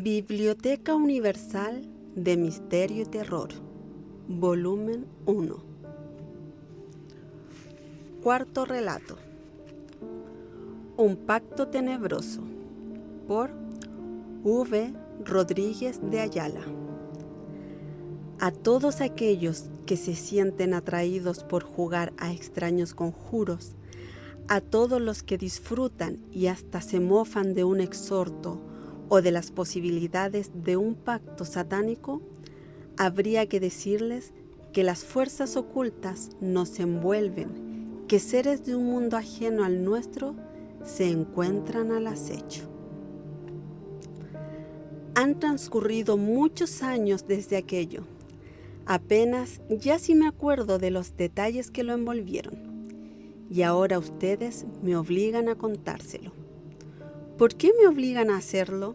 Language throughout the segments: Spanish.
Biblioteca Universal de Misterio y Terror, volumen 1. Cuarto relato. Un pacto tenebroso, por V. Rodríguez de Ayala. A todos aquellos que se sienten atraídos por jugar a extraños conjuros, a todos los que disfrutan y hasta se mofan de un exhorto o de las posibilidades de un pacto satánico, habría que decirles que las fuerzas ocultas nos envuelven, que seres de un mundo ajeno al nuestro se encuentran al acecho. Han transcurrido muchos años desde aquello. Apenas ya sí me acuerdo de los detalles que lo envolvieron. Y ahora ustedes me obligan a contárselo. ¿Por qué me obligan a hacerlo?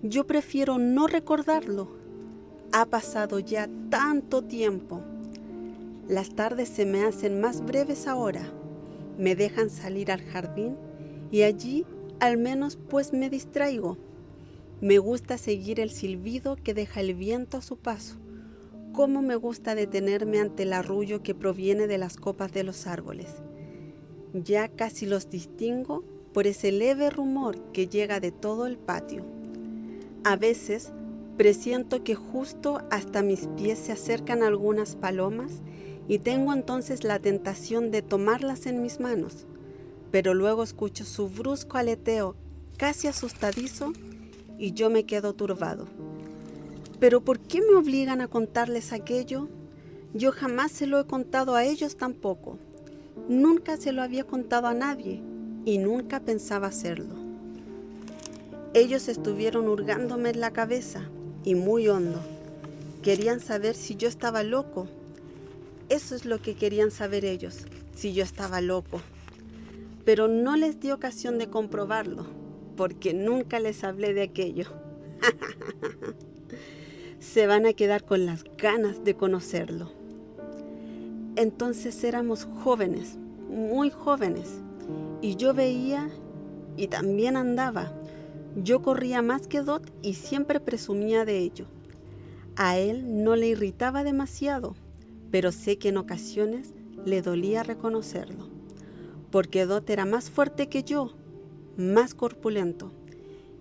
Yo prefiero no recordarlo. Ha pasado ya tanto tiempo. Las tardes se me hacen más breves ahora. Me dejan salir al jardín y allí al menos pues me distraigo. Me gusta seguir el silbido que deja el viento a su paso. Cómo me gusta detenerme ante el arrullo que proviene de las copas de los árboles. Ya casi los distingo por ese leve rumor que llega de todo el patio. A veces presiento que justo hasta mis pies se acercan algunas palomas y tengo entonces la tentación de tomarlas en mis manos, pero luego escucho su brusco aleteo casi asustadizo y yo me quedo turbado. ¿Pero por qué me obligan a contarles aquello? Yo jamás se lo he contado a ellos tampoco. Nunca se lo había contado a nadie y nunca pensaba hacerlo. Ellos estuvieron hurgándome en la cabeza y muy hondo. Querían saber si yo estaba loco. Eso es lo que querían saber ellos, si yo estaba loco. Pero no les di ocasión de comprobarlo, porque nunca les hablé de aquello. Se van a quedar con las ganas de conocerlo. Entonces éramos jóvenes, muy jóvenes, y yo veía y también andaba. Yo corría más que Dot y siempre presumía de ello. A él no le irritaba demasiado, pero sé que en ocasiones le dolía reconocerlo, porque Dot era más fuerte que yo, más corpulento,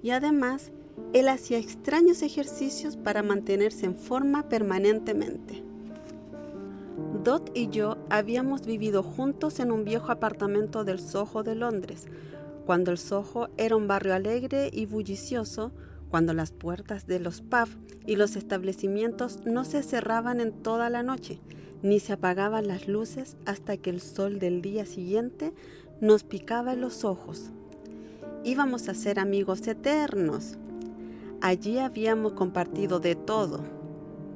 y además él hacía extraños ejercicios para mantenerse en forma permanentemente. Dot y yo habíamos vivido juntos en un viejo apartamento del Soho de Londres, cuando el Soho era un barrio alegre y bullicioso, cuando las puertas de los pubs y los establecimientos no se cerraban en toda la noche, ni se apagaban las luces hasta que el sol del día siguiente nos picaba en los ojos. Íbamos a ser amigos eternos. Allí habíamos compartido de todo: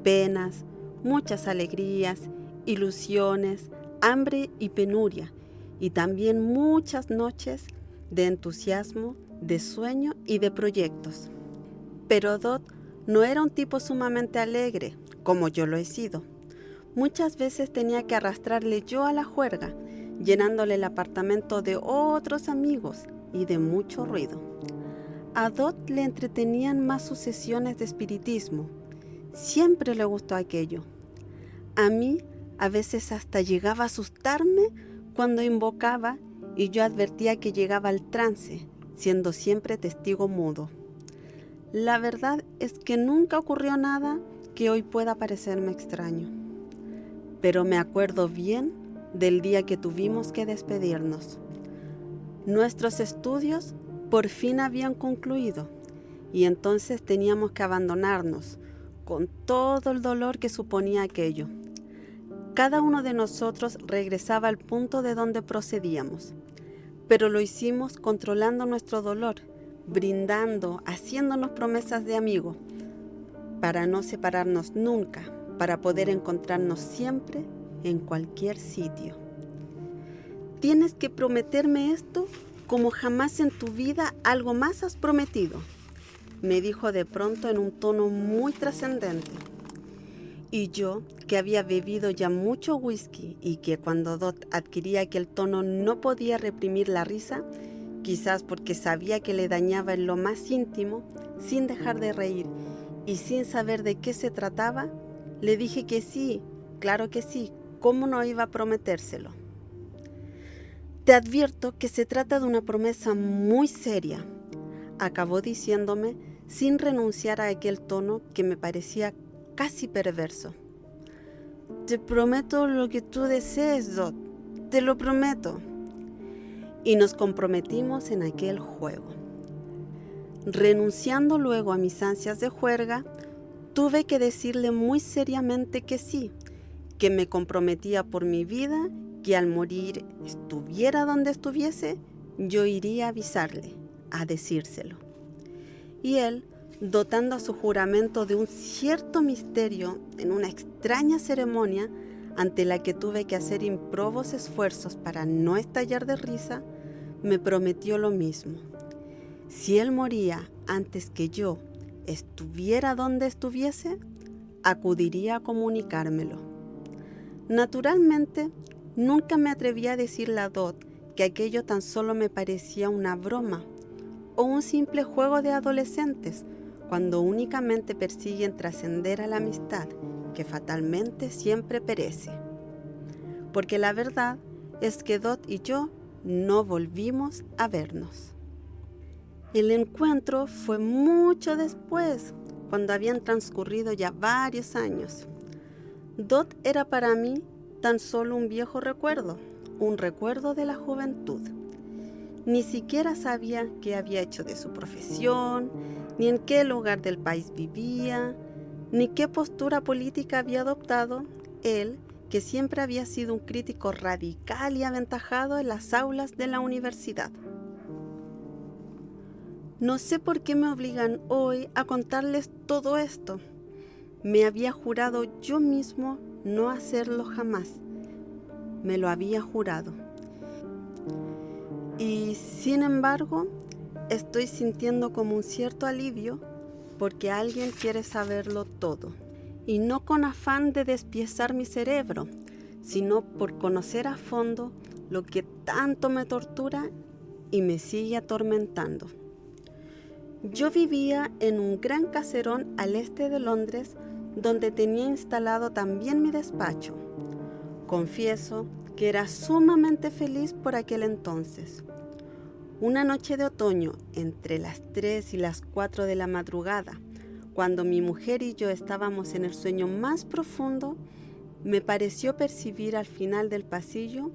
penas, muchas alegrías, ilusiones, hambre y penuria, y también muchas noches de entusiasmo, de sueño y de proyectos. Pero Dot no era un tipo sumamente alegre, como yo lo he sido. Muchas veces tenía que arrastrarle yo a la juerga, llenándole el apartamento de otros amigos y de mucho ruido. A Dot le entretenían más sus sesiones de espiritismo. Siempre le gustó aquello. A mí a veces hasta llegaba a asustarme cuando invocaba y yo advertía que llegaba al trance, siendo siempre testigo mudo. La verdad es que nunca ocurrió nada que hoy pueda parecerme extraño. Pero me acuerdo bien del día que tuvimos que despedirnos. Nuestros estudios por fin habían concluido y entonces teníamos que abandonarnos con todo el dolor que suponía aquello. Cada uno de nosotros regresaba al punto de donde procedíamos, pero lo hicimos controlando nuestro dolor, brindando, haciéndonos promesas de amigo, para no separarnos nunca, para poder encontrarnos siempre en cualquier sitio. Tienes que prometerme esto como jamás en tu vida algo más has prometido, me dijo de pronto en un tono muy trascendente. Y yo, que había bebido ya mucho whisky y que cuando Dot adquiría aquel tono no podía reprimir la risa, quizás porque sabía que le dañaba en lo más íntimo, sin dejar de reír y sin saber de qué se trataba, le dije que sí, claro que sí, ¿cómo no iba a prometérselo? Te advierto que se trata de una promesa muy seria, acabó diciéndome sin renunciar a aquel tono que me parecía casi perverso. Te prometo lo que tú desees, Dot, te lo prometo. Y nos comprometimos en aquel juego. Renunciando luego a mis ansias de juerga, tuve que decirle muy seriamente que sí, que me comprometía por mi vida, que al morir estuviera donde estuviese, yo iría a avisarle, a decírselo. Y él, dotando a su juramento de un cierto misterio en una extraña ceremonia ante la que tuve que hacer improbos esfuerzos para no estallar de risa, me prometió lo mismo. Si él moría antes que yo estuviera donde estuviese, acudiría a comunicármelo. Naturalmente, nunca me atreví a decirle a Dot que aquello tan solo me parecía una broma o un simple juego de adolescentes, cuando únicamente persiguen trascender a la amistad, que fatalmente siempre perece. Porque la verdad es que Dot y yo no volvimos a vernos. El encuentro fue mucho después, cuando habían transcurrido ya varios años. Dot era para mí tan solo un viejo recuerdo, un recuerdo de la juventud. Ni siquiera sabía qué había hecho de su profesión, ni en qué lugar del país vivía, ni qué postura política había adoptado él, que siempre había sido un crítico radical y aventajado en las aulas de la universidad. No sé por qué me obligan hoy a contarles todo esto. Me había jurado yo mismo no hacerlo jamás. Me lo había jurado. Y sin embargo, estoy sintiendo como un cierto alivio porque alguien quiere saberlo todo. Y no con afán de despiezar mi cerebro, sino por conocer a fondo lo que tanto me tortura y me sigue atormentando. Yo vivía en un gran caserón al este de Londres, donde tenía instalado también mi despacho. Confieso que era sumamente feliz por aquel entonces. Una noche de otoño, entre las 3 y las 4 de la madrugada, cuando mi mujer y yo estábamos en el sueño más profundo, me pareció percibir al final del pasillo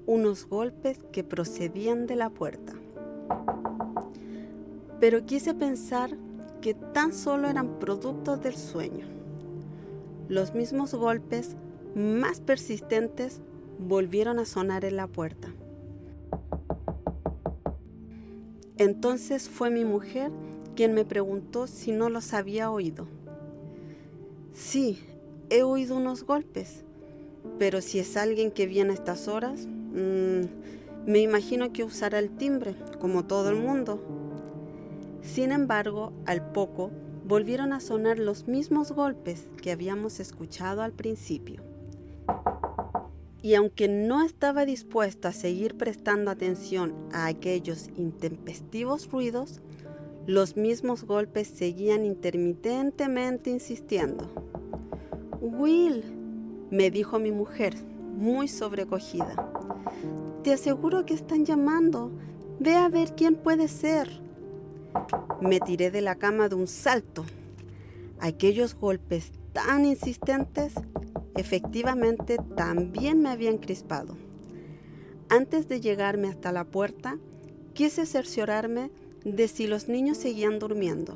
unos golpes que procedían de la puerta. Pero quise pensar que tan solo eran productos del sueño. Los mismos golpes, más persistentes, volvieron a sonar en la puerta. Entonces fue mi mujer quien me preguntó si no los había oído. Sí, he oído unos golpes, pero si es alguien que viene a estas horas, me imagino que usará el timbre, como todo el mundo. Sin embargo, al poco, volvieron a sonar los mismos golpes que habíamos escuchado al principio. Y aunque no estaba dispuesto a seguir prestando atención a aquellos intempestivos ruidos, los mismos golpes seguían intermitentemente insistiendo. «Will», me dijo mi mujer, muy sobrecogida, «te aseguro que están llamando. Ve a ver quién puede ser». Me tiré de la cama de un salto. Aquellos golpes tan insistentes efectivamente también me habían crispado. Antes de llegarme hasta la puerta, quise cerciorarme de si los niños seguían durmiendo.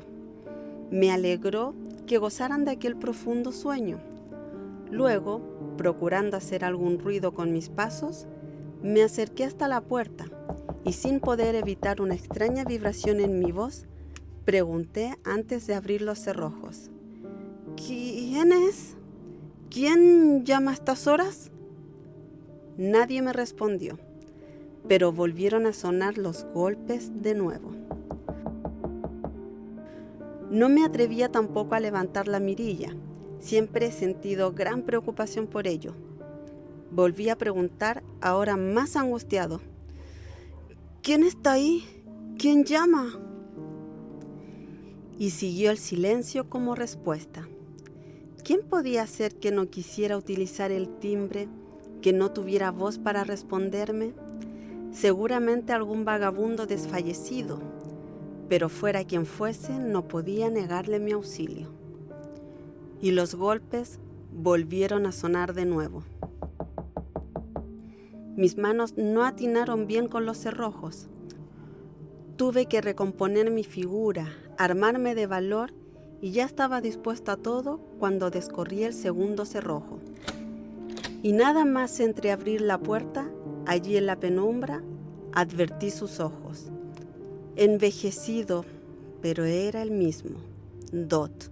Me alegró que gozaran de aquel profundo sueño. Luego, procurando hacer algún ruido con mis pasos, me acerqué hasta la puerta y, sin poder evitar una extraña vibración en mi voz, pregunté antes de abrir los cerrojos. «¿Quién es? ¿Quién llama a estas horas?» Nadie me respondió, pero volvieron a sonar los golpes de nuevo. No me atrevía tampoco a levantar la mirilla. Siempre he sentido gran preocupación por ello. Volví a preguntar, ahora más angustiado. «¿Quién está ahí? ¿Quién llama?» y siguió el silencio como respuesta. ¿Quién podía ser que no quisiera utilizar el timbre, que no tuviera voz para responderme? Seguramente algún vagabundo desfallecido, pero fuera quien fuese, no podía negarle mi auxilio. Y los golpes volvieron a sonar de nuevo. Mis manos no atinaron bien con los cerrojos. Tuve que recomponer mi figura, armarme de valor y ya estaba dispuesta a todo cuando descorrí el segundo cerrojo. Y nada más entreabrir la puerta, allí en la penumbra, advertí sus ojos. Envejecido, pero era el mismo, Dot.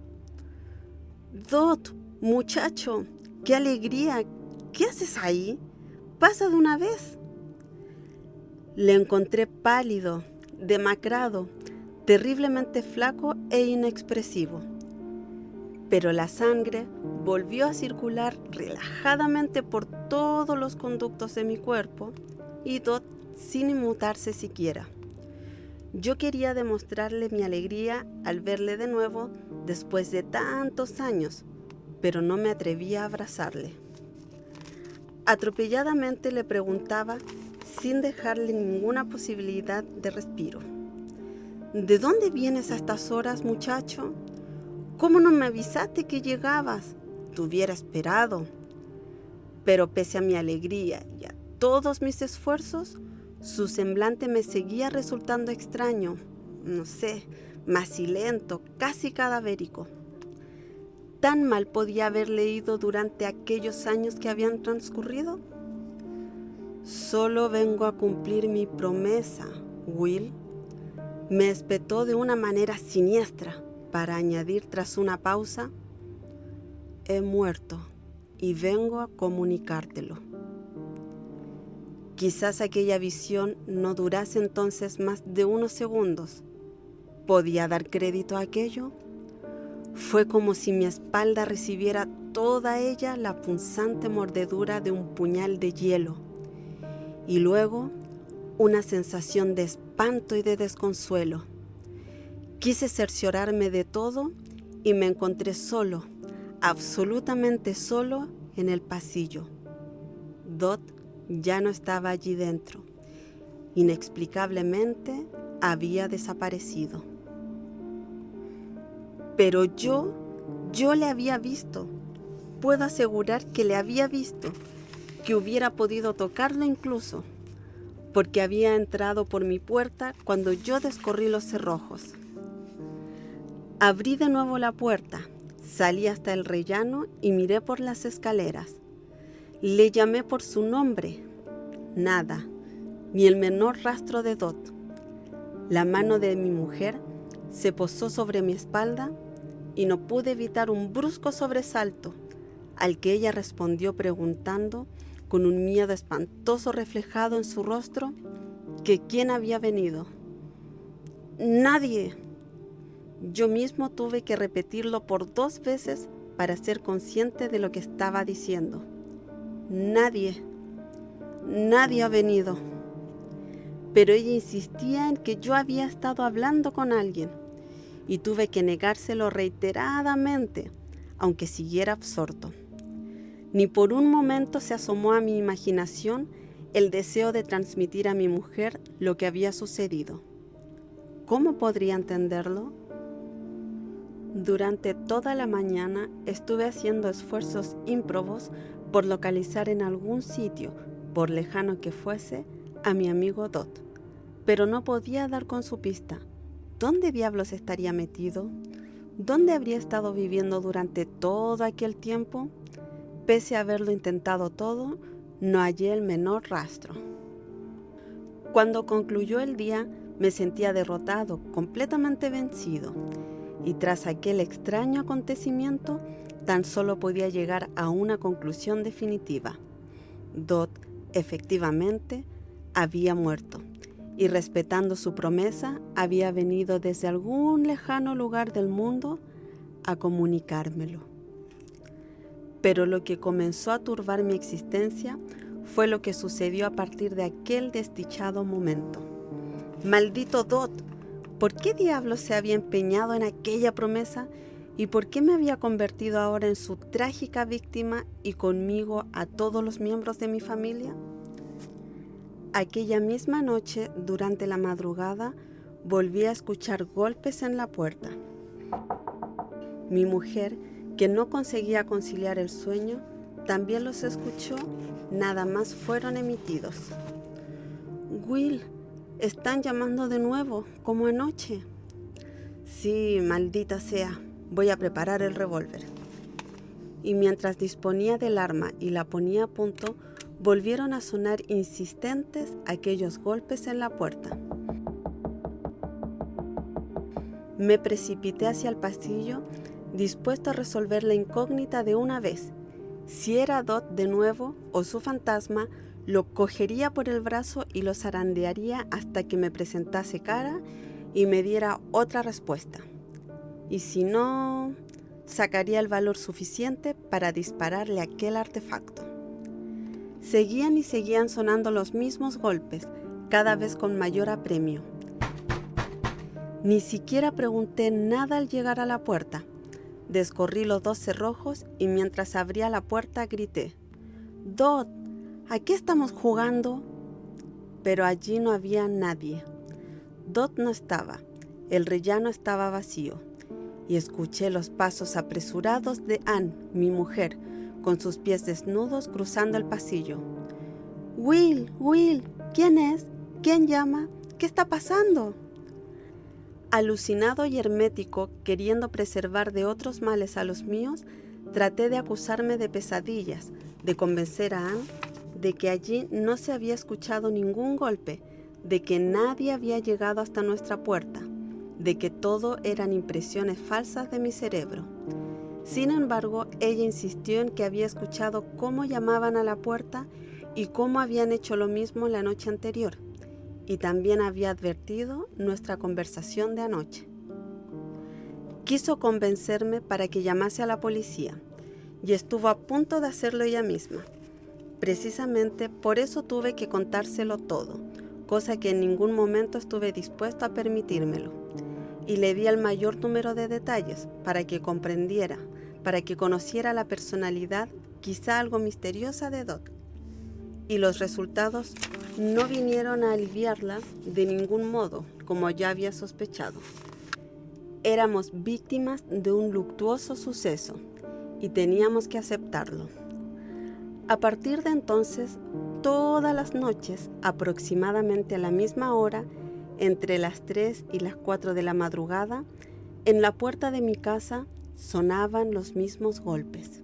Dot, muchacho, qué alegría, ¿qué haces ahí? Pasa de una vez. Le encontré pálido, demacrado, terriblemente flaco e inexpresivo. Pero la sangre volvió a circular relajadamente por todos los conductos de mi cuerpo y Dot sin inmutarse siquiera. Yo quería demostrarle mi alegría al verle de nuevo después de tantos años, pero no me atrevía a abrazarle. Atropelladamente le preguntaba sin dejarle ninguna posibilidad de respiro. ¿De dónde vienes a estas horas, muchacho? ¿Cómo no me avisaste que llegabas? Te hubiera esperado. Pero pese a mi alegría y a todos mis esfuerzos, su semblante me seguía resultando extraño, no sé, macilento, casi cadavérico. ¿Tan mal podía haberle ido durante aquellos años que habían transcurrido? Solo vengo a cumplir mi promesa, Will. Me espetó de una manera siniestra, para añadir tras una pausa: he muerto y vengo a comunicártelo. Quizás aquella visión no durase entonces más de unos segundos. ¿Podía dar crédito a aquello? Fue como si mi espalda recibiera toda ella la punzante mordedura de un puñal de hielo, y luego una sensación de espanto y de desconsuelo. Quise cerciorarme de todo y me encontré solo, absolutamente solo en el pasillo. Dot ya no estaba allí dentro. Inexplicablemente había desaparecido. Pero yo le había visto. Puedo asegurar que le había visto, que hubiera podido tocarlo incluso, porque había entrado por mi puerta cuando yo descorrí los cerrojos. Abrí de nuevo la puerta, salí hasta el rellano y miré por las escaleras. Le llamé por su nombre. Nada, ni el menor rastro de Dot. La mano de mi mujer se posó sobre mi espalda y no pude evitar un brusco sobresalto, al que ella respondió preguntando, con un miedo espantoso reflejado en su rostro, que quién había venido. Nadie. Yo mismo tuve que repetirlo por 2 veces para ser consciente de lo que estaba diciendo. Nadie ha venido. Pero ella insistía en que yo había estado hablando con alguien y tuve que negárselo reiteradamente, aunque siguiera absorto. Ni por un momento se asomó a mi imaginación el deseo de transmitir a mi mujer lo que había sucedido. ¿Cómo podría entenderlo? Durante toda la mañana estuve haciendo esfuerzos ímprobos por localizar en algún sitio, por lejano que fuese, a mi amigo Dot, pero no podía dar con su pista. ¿Dónde diablos estaría metido? ¿Dónde habría estado viviendo durante todo aquel tiempo? Pese a haberlo intentado todo, no hallé el menor rastro. Cuando concluyó el día, me sentía derrotado, completamente vencido, y tras aquel extraño acontecimiento, tan solo podía llegar a una conclusión definitiva. Dot, efectivamente, había muerto, y respetando su promesa, había venido desde algún lejano lugar del mundo a comunicármelo. Pero lo que comenzó a turbar mi existencia fue lo que sucedió a partir de aquel desdichado momento. ¡Maldito Dot! ¿Por qué diablos se había empeñado en aquella promesa? ¿Y por qué me había convertido ahora en su trágica víctima y conmigo a todos los miembros de mi familia? Aquella misma noche, durante la madrugada, volví a escuchar golpes en la puerta. Mi mujer, que no conseguía conciliar el sueño, también los escuchó, nada más fueron emitidos. Will, están llamando de nuevo, como anoche. Sí, maldita sea, voy a preparar el revólver. Y mientras disponía del arma y la ponía a punto, volvieron a sonar insistentes aquellos golpes en la puerta. Me precipité hacia el pasillo, dispuesto a resolver la incógnita de una vez. Si era Dot de nuevo o su fantasma, lo cogería por el brazo y lo zarandearía hasta que me presentase cara y me diera otra respuesta. Y si no, sacaría el valor suficiente para dispararle aquel artefacto. Seguían y seguían sonando los mismos golpes, cada vez con mayor apremio. Ni siquiera pregunté nada al llegar a la puerta. Descorrí los 2 cerrojos y mientras abría la puerta grité: «Dot, ¿a qué estamos jugando?» Pero allí no había nadie. Dot no estaba, el rellano estaba vacío, y escuché los pasos apresurados de Anne, mi mujer, con sus pies desnudos cruzando el pasillo. «Will, ¿quién es? ¿Quién llama? ¿Qué está pasando?» Alucinado y hermético, queriendo preservar de otros males a los míos, traté de acusarme de pesadillas, de convencer a Anne de que allí no se había escuchado ningún golpe, de que nadie había llegado hasta nuestra puerta, de que todo eran impresiones falsas de mi cerebro. Sin embargo, ella insistió en que había escuchado cómo llamaban a la puerta y cómo habían hecho lo mismo la noche anterior, y también había advertido nuestra conversación de anoche. Quiso convencerme para que llamase a la policía, y estuvo a punto de hacerlo ella misma. Precisamente por eso tuve que contárselo todo, cosa que en ningún momento estuve dispuesto a permitírmelo, y le di el mayor número de detalles para que comprendiera, para que conociera la personalidad quizá algo misteriosa de Dot. Y los resultados no vinieron a aliviarla de ningún modo, como ya había sospechado. Éramos víctimas de un luctuoso suceso y teníamos que aceptarlo. A partir de entonces, todas las noches, aproximadamente a la misma hora, entre las 3 y las 4 de la madrugada, en la puerta de mi casa sonaban los mismos golpes.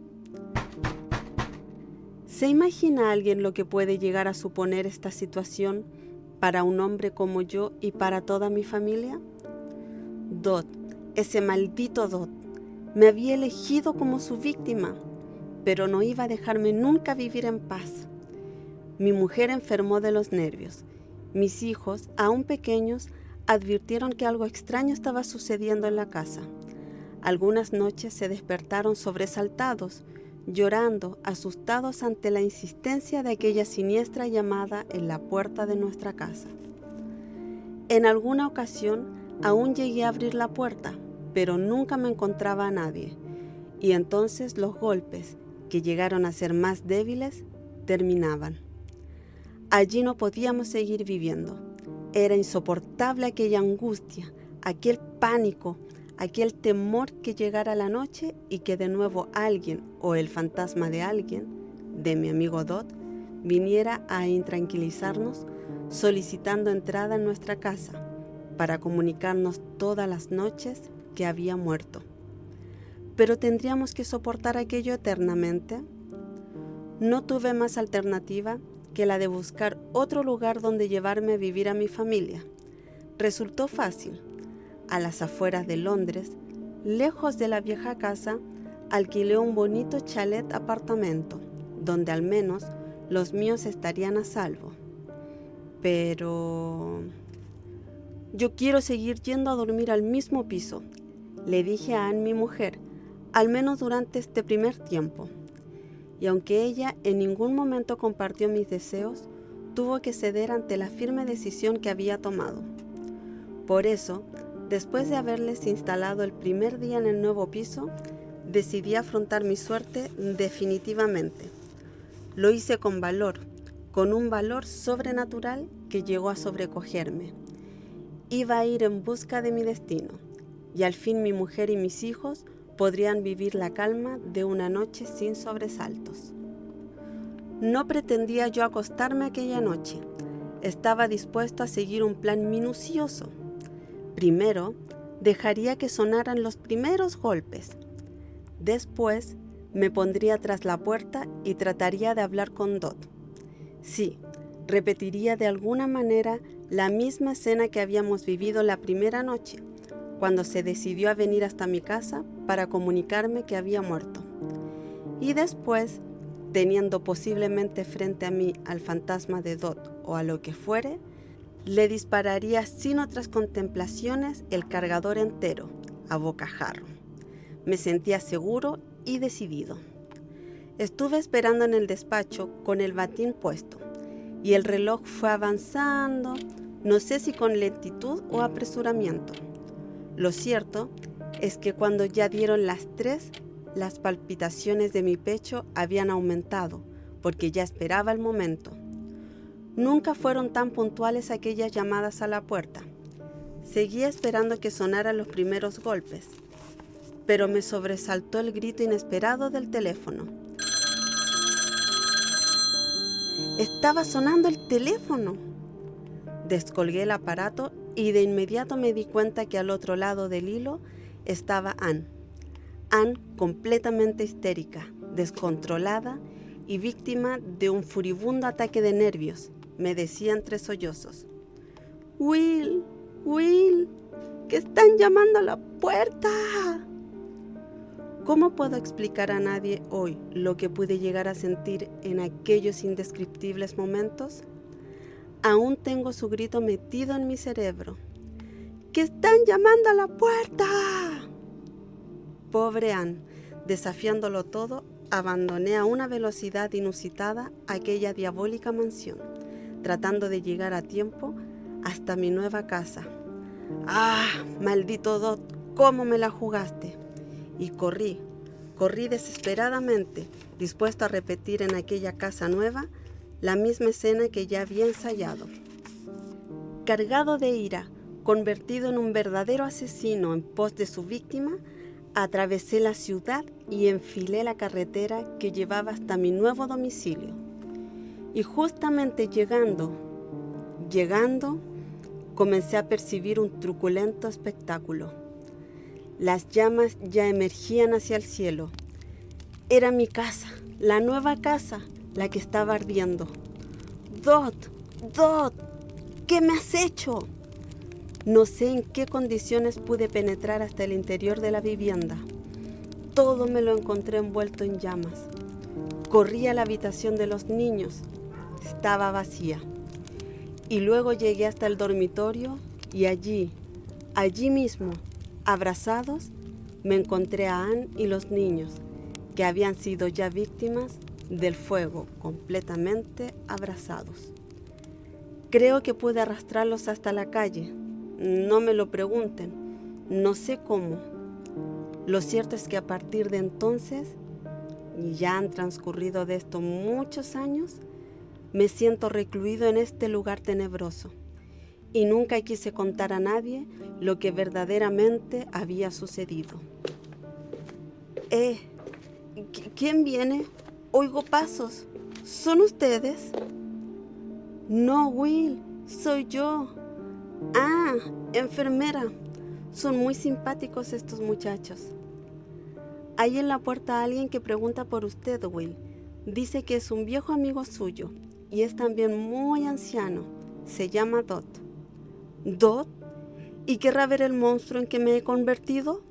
¿Se imagina alguien lo que puede llegar a suponer esta situación para un hombre como yo y para toda mi familia? Dot, ese maldito Dot, me había elegido como su víctima, pero no iba a dejarme nunca vivir en paz. Mi mujer enfermó de los nervios. Mis hijos, aún pequeños, advirtieron que algo extraño estaba sucediendo en la casa. Algunas noches se despertaron sobresaltados, llorando, asustados ante la insistencia de aquella siniestra llamada en la puerta de nuestra casa. En alguna ocasión aún llegué a abrir la puerta, pero nunca me encontraba a nadie, y entonces los golpes, que llegaron a ser más débiles, terminaban. Allí no podíamos seguir viviendo. Era insoportable aquella angustia, aquel pánico, aquel temor que llegara la noche y que de nuevo alguien o el fantasma de alguien, de mi amigo Dot, viniera a intranquilizarnos solicitando entrada en nuestra casa para comunicarnos todas las noches que había muerto. ¿Pero tendríamos que soportar aquello eternamente? No tuve más alternativa que la de buscar otro lugar donde llevarme a vivir a mi familia. Resultó fácil. A las afueras de Londres, lejos de la vieja casa, alquilé un bonito chalet apartamento, donde al menos los míos estarían a salvo. Pero yo quiero seguir yendo a dormir al mismo piso, le dije a Anne, mi mujer, al menos durante este primer tiempo. Y aunque ella en ningún momento compartió mis deseos, tuvo que ceder ante la firme decisión que había tomado. Por eso, Después de haberles instalado el primer día en el nuevo piso, decidí afrontar mi suerte definitivamente. Lo hice con valor, con un valor sobrenatural que llegó a sobrecogerme. Iba a ir en busca de mi destino, y al fin mi mujer y mis hijos podrían vivir la calma de una noche sin sobresaltos. No pretendía yo acostarme aquella noche. Estaba dispuesto a seguir un plan minucioso. Primero, dejaría que sonaran los primeros golpes. Después, me pondría tras la puerta y trataría de hablar con Dot. Sí, repetiría de alguna manera la misma escena que habíamos vivido la primera noche, cuando se decidió a venir hasta mi casa para comunicarme que había muerto. Y después, teniendo posiblemente frente a mí al fantasma de Dot o a lo que fuere, le dispararía sin otras contemplaciones el cargador entero, a bocajarro. Me sentía seguro y decidido. Estuve esperando en el despacho con el batín puesto, y el reloj fue avanzando, no sé si con lentitud o apresuramiento. Lo cierto es que cuando ya dieron las 3, las palpitaciones de mi pecho habían aumentado, porque ya esperaba el momento. Nunca fueron tan puntuales aquellas llamadas a la puerta. Seguía esperando que sonaran los primeros golpes, pero me sobresaltó el grito inesperado del teléfono. ¡Estaba sonando el teléfono! Descolgué el aparato y de inmediato me di cuenta que al otro lado del hilo estaba Anne. Anne completamente histérica, descontrolada y víctima de un furibundo ataque de nervios. Me decía entre sollozos: Will, que están llamando a la puerta. ¿Cómo puedo explicar a nadie hoy lo que pude llegar a sentir en aquellos indescriptibles momentos? Aún tengo su grito metido en mi cerebro. ¡Que están llamando a la puerta! Pobre Anne, desafiándolo todo, abandoné a una velocidad inusitada aquella diabólica mansión, tratando de llegar a tiempo hasta mi nueva casa. ¡Ah, maldito Dot! ¿Cómo me la jugaste? Y corrí desesperadamente, dispuesto a repetir en aquella casa nueva la misma escena que ya había ensayado. Cargado de ira, convertido en un verdadero asesino en pos de su víctima, atravesé la ciudad y enfilé la carretera que llevaba hasta mi nuevo domicilio. Y justamente llegando, comencé a percibir un truculento espectáculo. Las llamas ya emergían hacia el cielo. Era mi casa, la nueva casa, la que estaba ardiendo. Dot, ¿qué me has hecho? No sé en qué condiciones pude penetrar hasta el interior de la vivienda. Todo me lo encontré envuelto en llamas. Corrí a la habitación de los niños. Estaba vacía. Y luego llegué hasta el dormitorio y allí mismo, abrazados, me encontré a Anne y los niños, que habían sido ya víctimas del fuego, completamente abrazados. Creo que pude arrastrarlos hasta la calle. No me lo pregunten, no sé cómo. Lo cierto es que a partir de entonces, y ya han transcurrido de esto muchos años, me siento recluido en este lugar tenebroso y nunca quise contar a nadie lo que verdaderamente había sucedido. ¿Quién viene? Oigo pasos. ¿Son ustedes? No, Will, soy yo. Ah, enfermera. Son muy simpáticos estos muchachos. Hay en la puerta alguien que pregunta por usted, Will. Dice que es un viejo amigo suyo y es también muy anciano. Se llama Dot. ¿Dot? ¿Y querrá ver el monstruo en que me he convertido?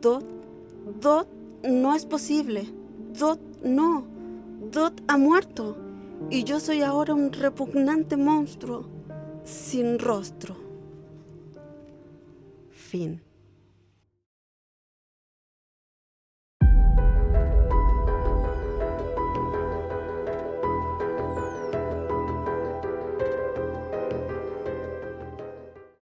Dot, no es posible. Dot, no. Dot ha muerto y yo soy ahora un repugnante monstruo sin rostro. Fin.